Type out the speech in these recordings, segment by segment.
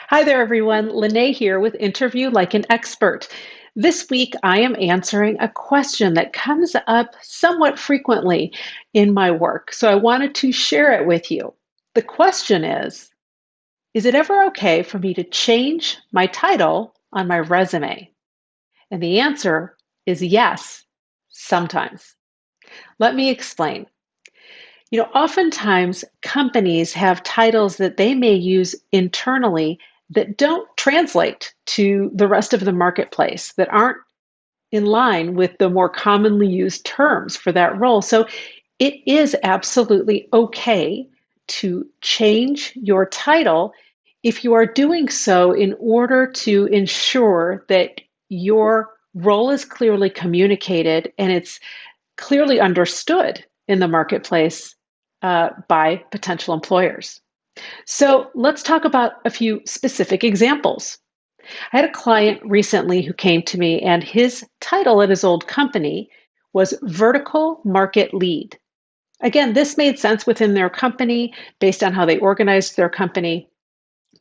Hi there, everyone. Lene here with Interview Like an Expert. This week, I am answering a question that comes up somewhat frequently in my work, so I wanted to share it with you. The question is it ever okay for me to change my title on my resume? And the answer is yes, sometimes. Let me explain. Oftentimes companies have titles that they may use internally that don't translate to the rest of the marketplace, that aren't in line with the more commonly used terms for that role. So it is absolutely okay to change your title if you are doing so in order to ensure that your role is clearly communicated and it's clearly understood in the marketplace by potential employers. So let's talk about a few specific examples. I had a client recently who came to me, and his title at his old company was Vertical Market Lead. Again, this made sense within their company based on how they organized their company,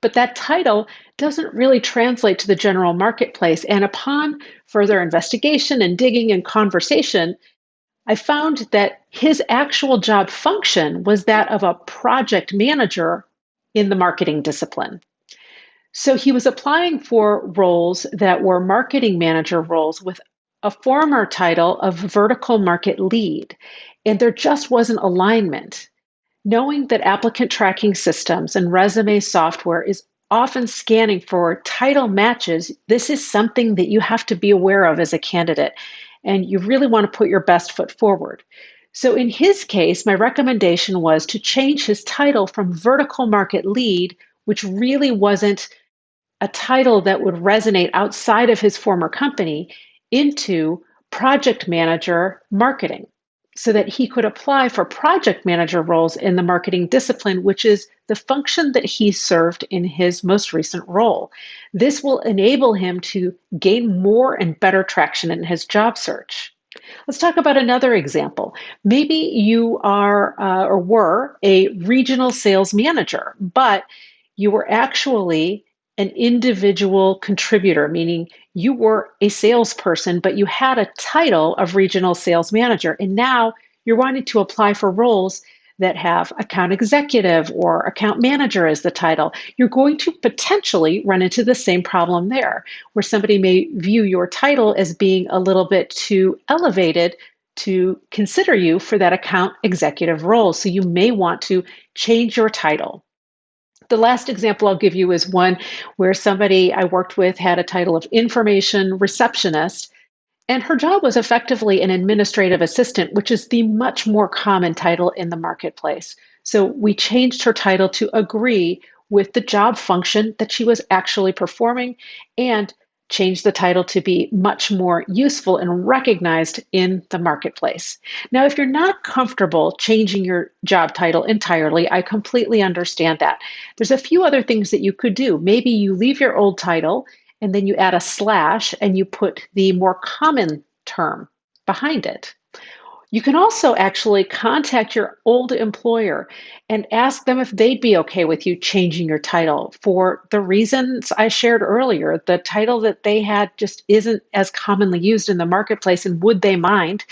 but that title doesn't really translate to the general marketplace. And upon further investigation and digging and conversation, I found that his actual job function was that of a project manager in the marketing discipline. So he was applying for roles that were marketing manager roles with a former title of vertical market lead, and there just wasn't alignment. Knowing that applicant tracking systems and resume software is often scanning for title matches, this is something that you have to be aware of as a candidate, and you really want to put your best foot forward. So in his case, my recommendation was to change his title from vertical market lead, which really wasn't a title that would resonate outside of his former company, into project manager marketing so that he could apply for project manager roles in the marketing discipline, which is the function that he served in his most recent role. This will enable him to gain more and better traction in his job search. Let's talk about another example. Maybe you are or were a regional sales manager, but you were actually an individual contributor, meaning you were a salesperson, but you had a title of regional sales manager. And now you're wanting to apply for roles that have account executive or account manager as the title. You're going to potentially run into the same problem there, where somebody may view your title as being a little bit too elevated to consider you for that account executive role. So you may want to change your title. The last example I'll give you is one where somebody I worked with had a title of information receptionist, and her job was effectively an administrative assistant, which is the much more common title in the marketplace. So we changed her title to agree with the job function that she was actually performing and changed the title to be much more useful and recognized in the marketplace. Now, if you're not comfortable changing your job title entirely, I completely understand that. There's a few other things that you could do. Maybe you leave your old title and then you add a slash and you put the more common term behind it. You can also actually contact your old employer and ask them if they'd be okay with you changing your title for the reasons I shared earlier. The title that they had just isn't as commonly used in the marketplace, and would they mind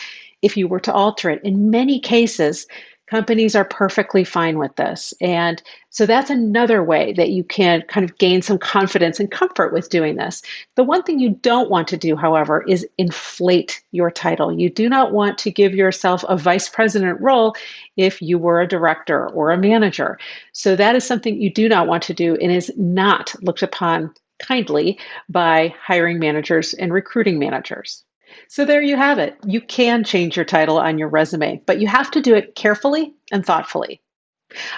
if you were to alter it? In many cases, companies are perfectly fine with this. And so that's another way that you can kind of gain some confidence and comfort with doing this. The one thing you don't want to do, however, is inflate your title. You do not want to give yourself a vice president role if you were a director or a manager. So that is something you do not want to do and is not looked upon kindly by hiring managers and recruiting managers. So there you have it. You can change your title on your resume, but you have to do it carefully and thoughtfully.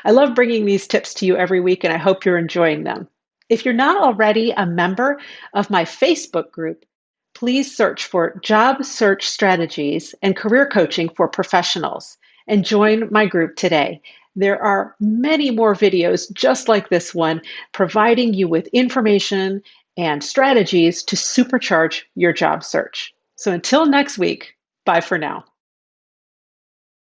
I love bringing these tips to you every week, and I hope you're enjoying them. If you're not already a member of my Facebook group, please search for Job Search Strategies and Career Coaching for Professionals and join my group today. There are many more videos just like this one, providing you with information and strategies to supercharge your job search. So until next week, bye for now.